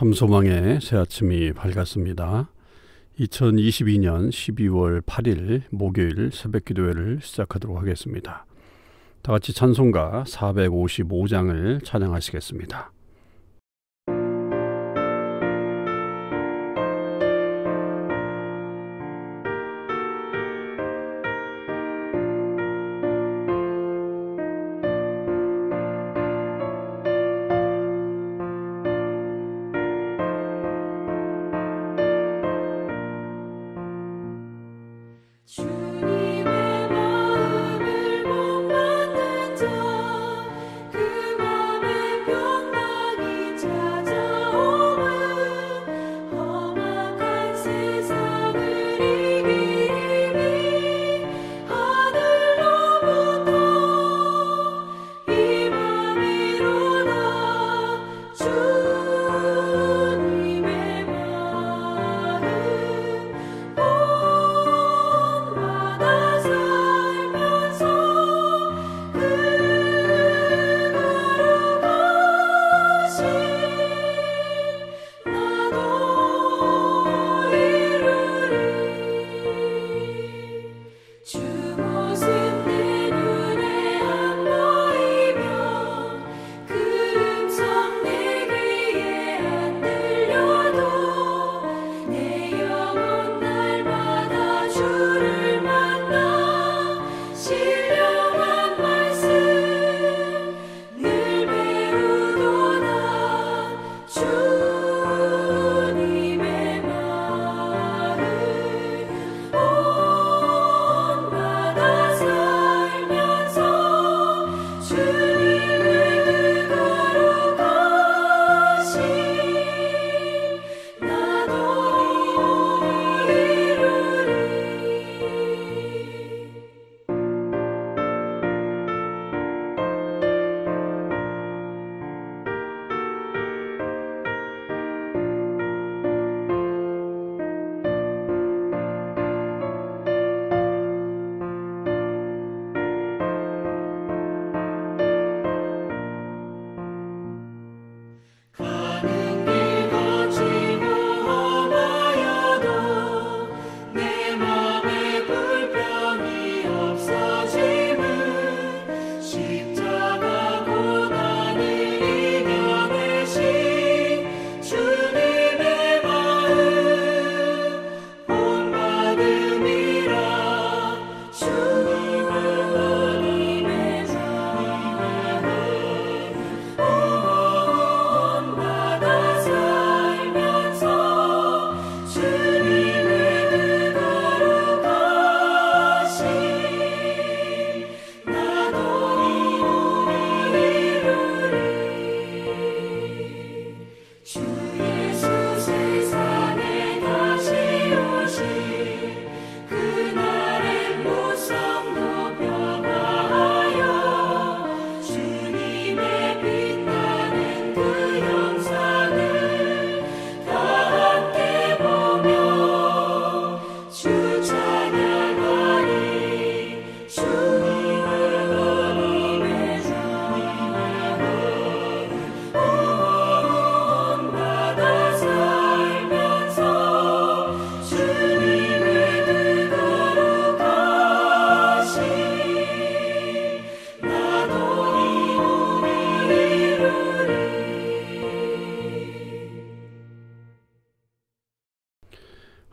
삼소망의 새아침이 밝았습니다. 2022년 12월 8일 목요일 새벽기도회를 시작하도록 하겠습니다. 다같이 찬송가 455장을 찬양하시겠습니다.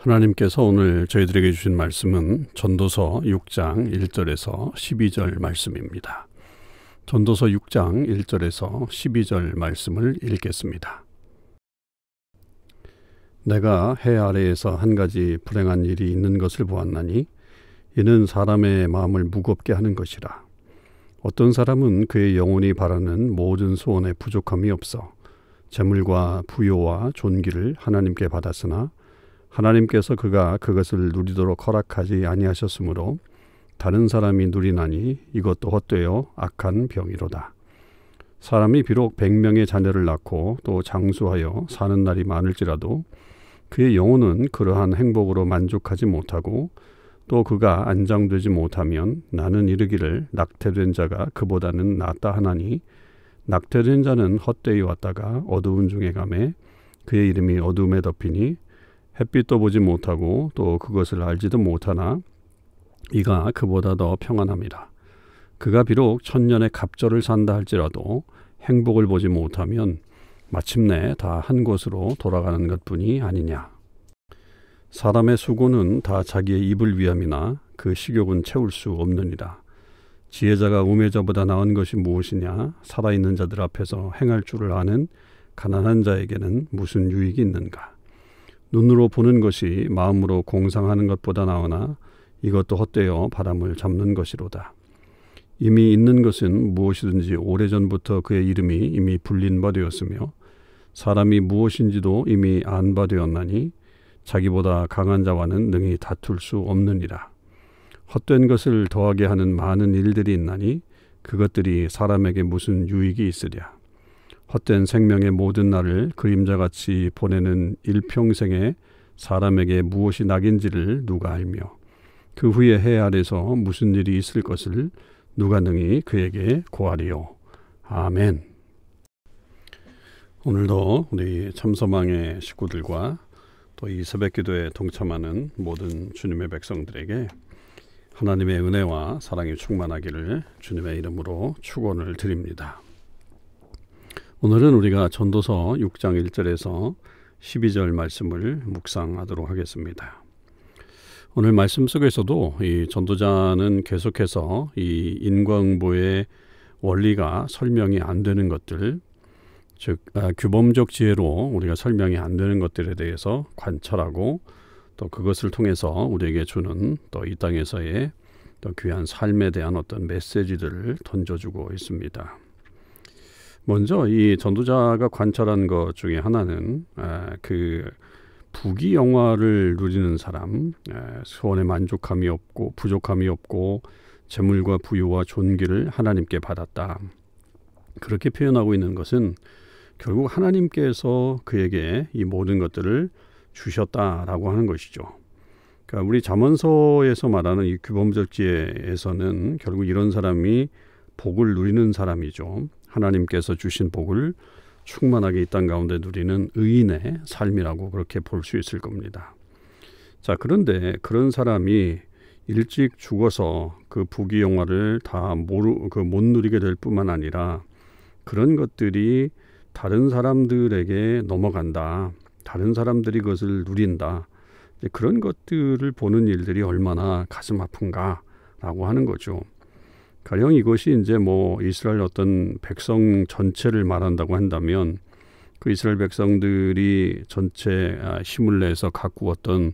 하나님께서 오늘 저희들에게 주신 말씀은 전도서 6장 1절에서 12절 말씀입니다. 전도서 6장 1절에서 12절 말씀을 읽겠습니다. 내가 해 아래에서 한 가지 불행한 일이 있는 것을 보았나니 이는 사람의 마음을 무겁게 하는 것이라. 어떤 사람은 그의 영혼이 바라는 모든 소원에 부족함이 없어 재물과 부요와 존귀를 하나님께 받았으나 하나님께서 그가 그것을 누리도록 허락하지 아니하셨으므로 다른 사람이 누리나니 이것도 헛되어 악한 병이로다. 사람이 비록 100명의 자녀를 낳고 또 장수하여 사는 날이 많을지라도 그의 영혼은 그러한 행복으로 만족하지 못하고 또 그가 안정되지 못하면 나는 이르기를 낙태된 자가 그보다는 낫다 하나니 낙태된 자는 헛되이 왔다가 어두운 중에 가매 그의 이름이 어둠에 덮이니 햇빛도 보지 못하고 또 그것을 알지도 못하나 이가 그보다 더 평안함이라. 그가 비록 천년의 갑절을 산다 할지라도 행복을 보지 못하면 마침내 다 한 곳으로 돌아가는 것뿐이 아니냐. 사람의 수고는 다 자기의 입을 위함이나 그 식욕은 채울 수 없느니라. 지혜자가 우매자보다 나은 것이 무엇이냐. 살아있는 자들 앞에서 행할 줄을 아는 가난한 자에게는 무슨 유익이 있는가. 눈으로 보는 것이 마음으로 공상하는 것보다 나으나 이것도 헛되어 바람을 잡는 것이로다. 이미 있는 것은 무엇이든지 오래전부터 그의 이름이 이미 불린 바 되었으며 사람이 무엇인지도 이미 안 바 되었나니 자기보다 강한 자와는 능히 다툴 수 없느니라. 헛된 것을 더하게 하는 많은 일들이 있나니 그것들이 사람에게 무슨 유익이 있으랴. 헛된 생명의 모든 날을 그림자같이 보내는 일평생에 사람에게 무엇이 낙인지를 누가 알며 그 후에 해 아래서 무슨 일이 있을 것을 누가 능히 그에게 고하리요. 아멘. 오늘도 우리 참서망의 식구들과 또 이 새벽기도에 동참하는 모든 주님의 백성들에게 하나님의 은혜와 사랑이 충만하기를 주님의 이름으로 축원을 드립니다. 오늘은 우리가 전도서 6장 1절에서 12절 말씀을 묵상하도록 하겠습니다. 오늘 말씀 속에서도 이 전도자는 계속해서 이 인과응보의 원리가 설명이 안 되는 것들, 즉 규범적 지혜로 우리가 설명이 안 되는 것들에 대해서 관찰하고 또 그것을 통해서 우리에게 주는 또 이 땅에서의 또 귀한 삶에 대한 어떤 메시지들을 던져주고 있습니다. 먼저 이 전도자가 관찰한 것 중에 하나는 그 부귀영화를 누리는 사람, 소원에 만족함이 없고 부족함이 없고 재물과 부유와 존귀를 하나님께 받았다. 그렇게 표현하고 있는 것은 결국 하나님께서 그에게 이 모든 것들을 주셨다라고 하는 것이죠. 그러니까 우리 잠언서에서 말하는 이 규범적 지혜에서는 결국 이런 사람이 복을 누리는 사람이죠. 하나님께서 주신 복을 충만하게 이 땅 가운데 누리는 의인의 삶이라고 그렇게 볼 수 있을 겁니다. 자, 그런데 그런 사람이 일찍 죽어서 그 부귀영화를 다 못 누리게 될 뿐만 아니라 그런 것들이 다른 사람들에게 넘어간다. 다른 사람들이 그것을 누린다. 그런 것들을 보는 일들이 얼마나 가슴 아픈가라고 하는 거죠. 가령 이것이 이제 뭐 이스라엘 어떤 백성 전체를 말한다고 한다면 그 이스라엘 백성들이 전체 힘을 내서 가꾸었던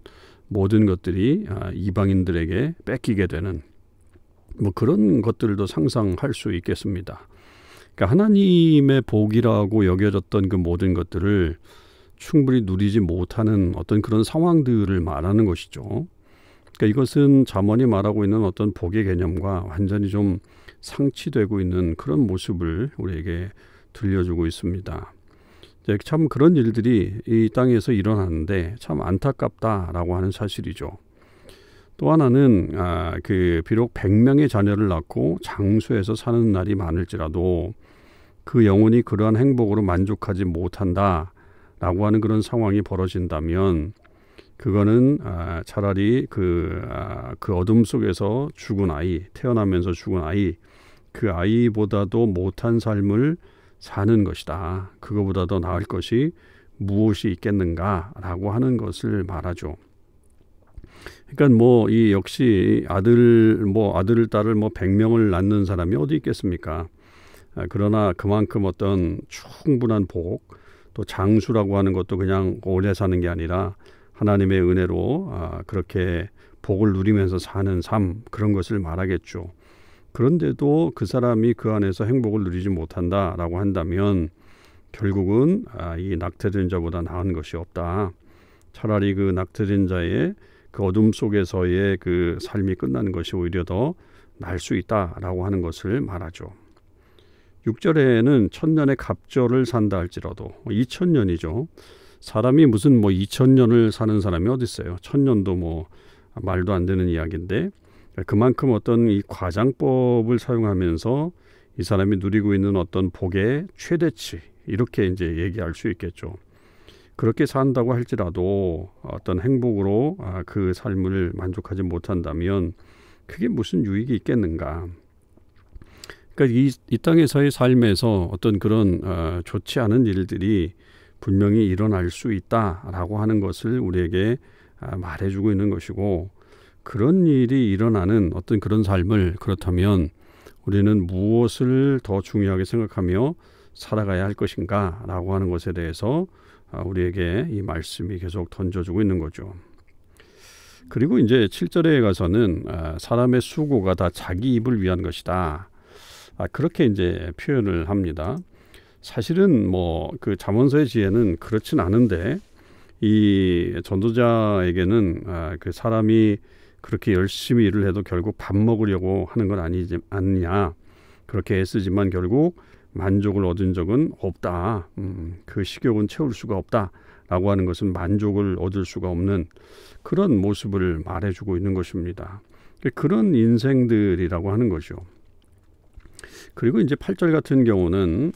모든 것들이 이방인들에게 뺏기게 되는 뭐 그런 것들도 상상할 수 있겠습니다. 그러니까 하나님의 복이라고 여겨졌던 그 모든 것들을 충분히 누리지 못하는 어떤 그런 상황들을 말하는 것이죠. 그러니까 이것은 잠언이 말하고 있는 어떤 복의 개념과 완전히 좀 상치되고 있는 그런 모습을 우리에게 들려주고 있습니다. 참 그런 일들이 이 땅에서 일어나는데 참 안타깝다라고 하는 사실이죠. 또 하나는 그 비록 100명의 자녀를 낳고 장수해서 사는 날이 많을지라도 그 영혼이 그러한 행복으로 만족하지 못한다라고 하는 그런 상황이 벌어진다면 그거는 차라리 그 어둠 속에서 죽은 아이, 태어나면서 죽은 아이, 그 아이보다도 못한 삶을 사는 것이다. 그거보다 더 나을 것이 무엇이 있겠는가라고 하는 것을 말하죠. 그러니까 뭐 이 역시 아들 딸을 100명을 낳는 사람이 어디 있겠습니까? 그러나 그만큼 어떤 충분한 복, 또 장수라고 하는 것도 그냥 오래 사는 게 아니라 하나님의 은혜로 그렇게 복을 누리면서 사는 삶, 그런 것을 말하겠죠. 그런데도 그 사람이 그 안에서 행복을 누리지 못한다라고 한다면 결국은 이 낙태된 자보다 나은 것이 없다. 차라리 그 낙태된 자의 그 어둠 속에서의 그 삶이 끝나는 것이 오히려 더 나을 수 있다라고 하는 것을 말하죠. 6절에는 천년의 갑절을 산다 할지라도 2000년이죠. 사람이 무슨 2000년을 사는 사람이 어디 있어요? 1000년도 말도 안 되는 이야기인데 그만큼 어떤 이 과장법을 사용하면서 이 사람이 누리고 있는 어떤 복의 최대치 이렇게 이제 얘기할 수 있겠죠. 그렇게 산다고 할지라도 어떤 행복으로 그 삶을 만족하지 못한다면 그게 무슨 유익이 있겠는가. 그러니까 이 땅에서의 삶에서 어떤 그런 좋지 않은 일들이 분명히 일어날 수 있다라고 하는 것을 우리에게 말해주고 있는 것이고, 그런 일이 일어나는 어떤 그런 삶을 그렇다면 우리는 무엇을 더 중요하게 생각하며 살아가야 할 것인가 라고 하는 것에 대해서 우리에게 이 말씀이 계속 던져주고 있는 거죠. 그리고 이제 7절에 가서는 사람의 수고가 다 자기 입을 위한 것이다. 그렇게 이제 표현을 합니다. 사실은 뭐 그 잠언서의 지혜는 그렇진 않은데, 이 전도자에게는 그 사람이 그렇게 열심히 일을 해도 결국 밥 먹으려고 하는 건 아니냐. 그렇게 애쓰지만 결국 만족을 얻은 적은 없다. 그 식욕은 채울 수가 없다라고 하는 것은 만족을 얻을 수가 없는 그런 모습을 말해주고 있는 것입니다. 그런 인생들이라고 하는 거죠. 그리고 이제 8절 같은 경우는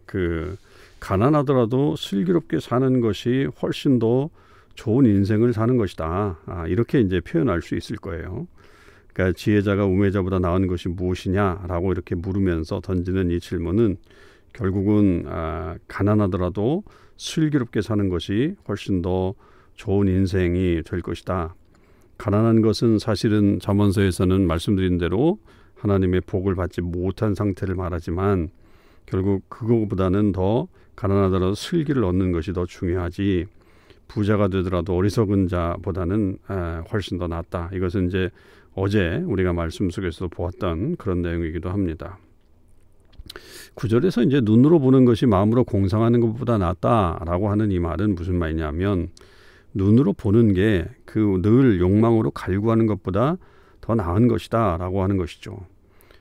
그 가난하더라도 슬기롭게 사는 것이 훨씬 더 좋은 인생을 사는 것이다. 이렇게 이제 표현할 수 있을 거예요. 그러니까 지혜자가 우매자보다 나은 것이 무엇이냐라고 이렇게 물으면서 던지는 이 질문은 결국은 가난하더라도 슬기롭게 사는 것이 훨씬 더 좋은 인생이 될 것이다. 가난한 것은 사실은 잠언서에서는 말씀드린 대로 하나님의 복을 받지 못한 상태를 말하지만, 결국 그거보다는 더 가난하더라도 슬기를 얻는 것이 더 중요하지, 부자가 되더라도 어리석은 자보다는 훨씬 더 낫다. 이것은 이제 어제 우리가 말씀 속에서 보았던 그런 내용이기도 합니다. 9절에서 이제 눈으로 보는 것이 마음으로 공상하는 것보다 낫다라고 하는 이 말은 무슨 말이냐면, 눈으로 보는 게 그 늘 욕망으로 갈구하는 것보다 더 나은 것이다 라고 하는 것이죠.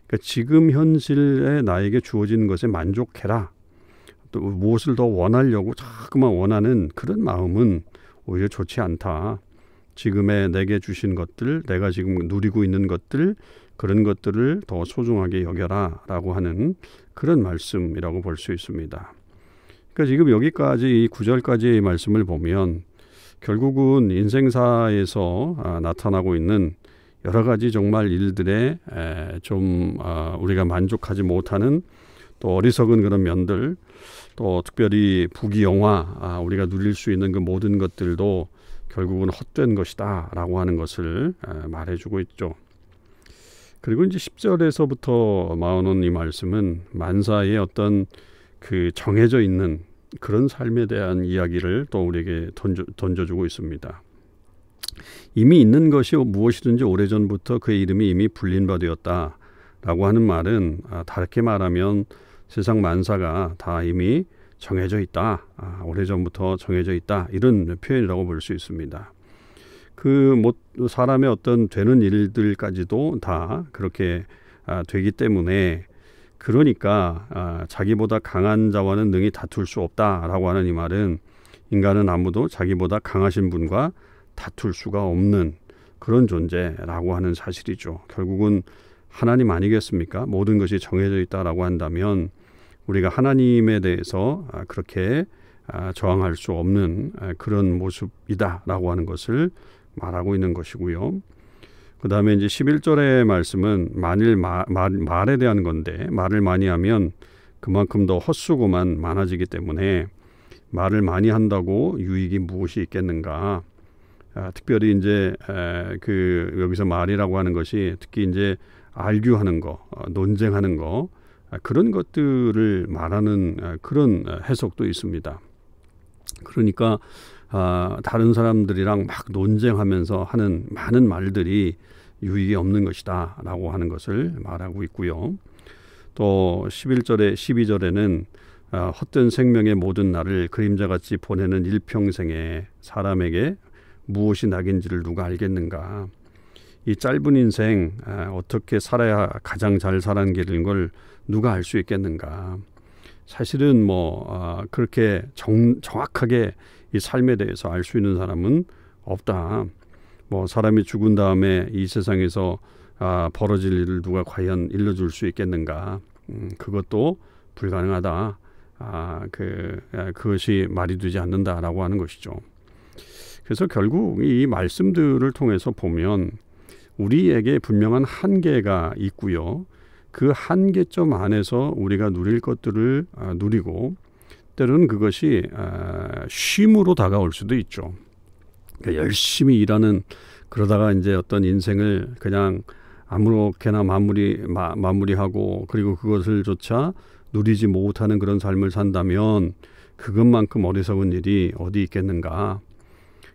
그러니까 지금 현실에 나에게 주어진 것에 만족해라. 또 무엇을 더 원하려고 자꾸만 원하는 그런 마음은 오히려 좋지 않다. 지금의 내게 주신 것들, 내가 지금 누리고 있는 것들, 그런 것들을 더 소중하게 여겨라 라고 하는 그런 말씀이라고 볼 수 있습니다. 그러니까 지금 여기까지 이 9절까지의 말씀을 보면 결국은 인생사에서 나타나고 있는 여러 가지 정말 일들에 좀 우리가 만족하지 못하는 또 어리석은 그런 면들, 또 특별히 부귀영화, 우리가 누릴 수 있는 그 모든 것들도 결국은 헛된 것이다 라고 하는 것을 말해주고 있죠. 그리고 이제 10절에서부터 나오는 이 말씀은 만사의 어떤 그 정해져 있는 그런 삶에 대한 이야기를 또 우리에게 던져주고 있습니다. 이미 있는 것이 무엇이든지 오래전부터 그의 이름이 이미 불린 바 되었다라고 하는 말은 다르게 말하면 세상 만사가 다 이미 정해져 있다. 오래전부터 정해져 있다. 이런 표현이라고 볼 수 있습니다. 사람의 어떤 되는 일들까지도 다 그렇게 되기 때문에, 그러니까 자기보다 강한 자와는 능히 다툴 수 없다라고 하는 이 말은 인간은 아무도 자기보다 강하신 분과 다툴 수가 없는 그런 존재라고 하는 사실이죠. 결국은 하나님 아니겠습니까? 모든 것이 정해져 있다라고 한다면 우리가 하나님에 대해서 그렇게 저항할 수 없는 그런 모습이다라고 하는 것을 말하고 있는 것이고요. 그 다음에 이제 11절의 말씀은 만일 말에 대한 건데, 말을 많이 하면 그만큼 더 헛수고만 많아지기 때문에 말을 많이 한다고 유익이 무엇이 있겠는가. 특별히 이제 여기서 말이라고 하는 것이 특히 이제 알규하는 거, 논쟁하는 거, 그런 것들을 말하는 그런 해석도 있습니다. 그러니까 다른 사람들이랑 막 논쟁하면서 하는 많은 말들이 유익이 없는 것이다 라고 하는 것을 말하고 있고요. 또 11절에 12절에는 헛된 생명의 모든 날을 그림자같이 보내는 일평생에 사람에게 무엇이 낙인지를 누가 알겠는가. 이 짧은 인생 어떻게 살아야 가장 잘 살아가는 걸 누가 알 수 있겠는가. 사실은 그렇게 정확하게 이 삶에 대해서 알 수 있는 사람은 없다. 사람이 죽은 다음에 이 세상에서 벌어질 일을 누가 과연 일러줄 수 있겠는가. 그것도 불가능하다. 그것이 말이 되지 않는다라고 하는 것이죠. 그래서 결국 이 말씀들을 통해서 보면 우리에게 분명한 한계가 있고요. 그 한계점 안에서 우리가 누릴 것들을 누리고 때로는 그것이 쉼으로 다가올 수도 있죠. 그러니까 열심히 일하는 그러다가 이제 어떤 인생을 그냥 아무렇게나 마무리하고 그리고 그것을 조차 누리지 못하는 그런 삶을 산다면 그것만큼 어리석은 일이 어디 있겠는가.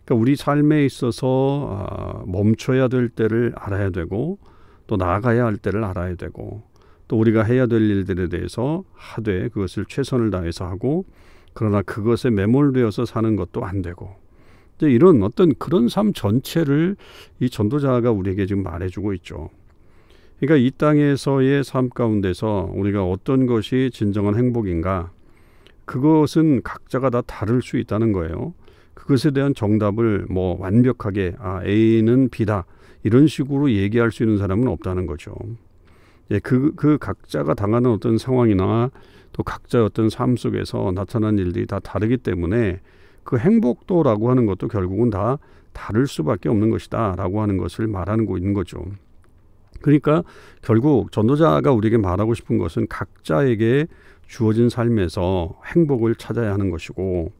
그러니까 우리 삶에 있어서 멈춰야 될 때를 알아야 되고 또 나아가야 할 때를 알아야 되고 또 우리가 해야 될 일들에 대해서 하되 그것을 최선을 다해서 하고 그러나 그것에 매몰되어서 사는 것도 안 되고 이제 이런 어떤 그런 삶 전체를 이 전도자가 우리에게 지금 말해주고 있죠. 그러니까 이 땅에서의 삶 가운데서 우리가 어떤 것이 진정한 행복인가 그것은 각자가 다 다를 수 있다는 거예요. 그것에 대한 정답을 완벽하게 A는 B다 이런 식으로 얘기할 수 있는 사람은 없다는 거죠. 예, 그 각자가 당하는 어떤 상황이나 또 각자의 어떤 삶 속에서 나타난 일들이 다 다르기 때문에 그 행복도라고 하는 것도 결국은 다 다를 수밖에 없는 것이다 라고 하는 것을 말하고 있는 거죠. 그러니까 결국 전도자가 우리에게 말하고 싶은 것은 각자에게 주어진 삶에서 행복을 찾아야 하는 것이고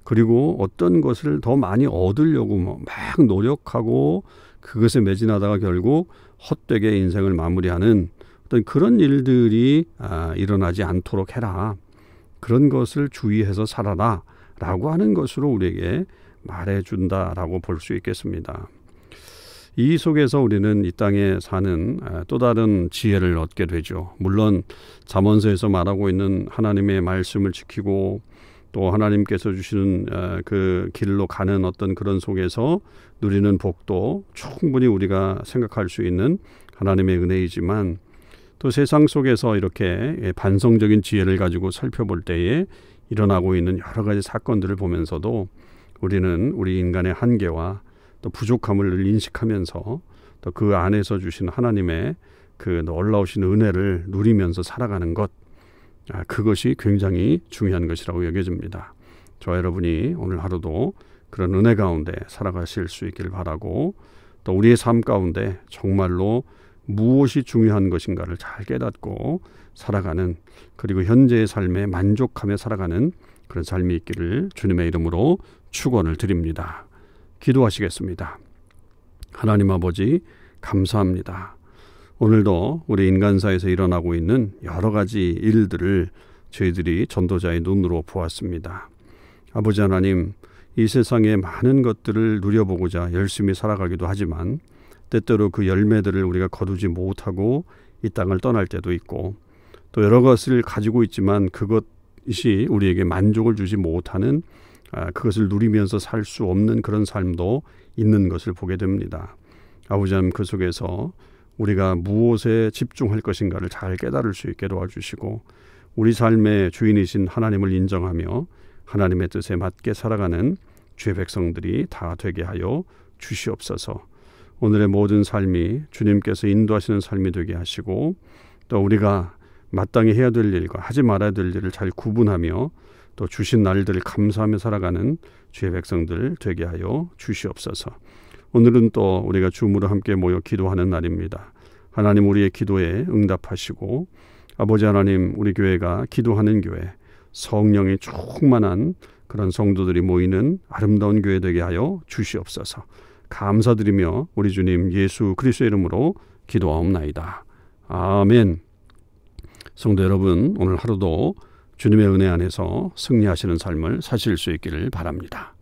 그리고 어떤 것을 더 많이 얻으려고 막 노력하고 그것에 매진하다가 결국 헛되게 인생을 마무리하는 어떤 그런 일들이 일어나지 않도록 해라. 그런 것을 주의해서 살아라 라고 하는 것으로 우리에게 말해준다라고 볼 수 있겠습니다. 이 속에서 우리는 이 땅에 사는 또 다른 지혜를 얻게 되죠. 물론 잠언서에서 말하고 있는 하나님의 말씀을 지키고 또 하나님께서 주시는 그 길로 가는 어떤 그런 속에서 누리는 복도 충분히 우리가 생각할 수 있는 하나님의 은혜이지만 또 세상 속에서 이렇게 반성적인 지혜를 가지고 살펴볼 때에 일어나고 있는 여러 가지 사건들을 보면서도 우리는 우리 인간의 한계와 또 부족함을 인식하면서 또 그 안에서 주신 하나님의 그 놀라우신 은혜를 누리면서 살아가는 것 그것이 굉장히 중요한 것이라고 여겨집니다. 저와 여러분이 오늘 하루도 그런 은혜 가운데 살아가실 수 있기를 바라고 또 우리의 삶 가운데 정말로 무엇이 중요한 것인가를 잘 깨닫고 살아가는 그리고 현재의 삶에 만족하며 살아가는 그런 삶이 있기를 주님의 이름으로 축원을 드립니다. 기도하시겠습니다. 하나님 아버지 감사합니다. 오늘도 우리 인간사에서 일어나고 있는 여러 가지 일들을 저희들이 전도자의 눈으로 보았습니다. 아버지 하나님, 이 세상의 많은 것들을 누려보고자 열심히 살아가기도 하지만 때때로 그 열매들을 우리가 거두지 못하고 이 땅을 떠날 때도 있고 또 여러 것을 가지고 있지만 그것이 우리에게 만족을 주지 못하는 그것을 누리면서 살 수 없는 그런 삶도 있는 것을 보게 됩니다. 아버지 하나님 그 속에서 우리가 무엇에 집중할 것인가를 잘 깨달을 수 있게 도와주시고 우리 삶의 주인이신 하나님을 인정하며 하나님의 뜻에 맞게 살아가는 주의 백성들이 다 되게 하여 주시옵소서. 오늘의 모든 삶이 주님께서 인도하시는 삶이 되게 하시고 또 우리가 마땅히 해야 될 일과 하지 말아야 될 일을 잘 구분하며 또 주신 날들을 감사하며 살아가는 주의 백성들 되게 하여 주시옵소서. 오늘은 또 우리가 줌으로 함께 모여 기도하는 날입니다. 하나님 우리의 기도에 응답하시고 아버지 하나님 우리 교회가 기도하는 교회 성령이 충만한 그런 성도들이 모이는 아름다운 교회 되게 하여 주시옵소서. 감사드리며 우리 주님 예수 그리스도의 이름으로 기도하옵나이다. 아멘. 성도 여러분 오늘 하루도 주님의 은혜 안에서 승리하시는 삶을 사실 수 있기를 바랍니다.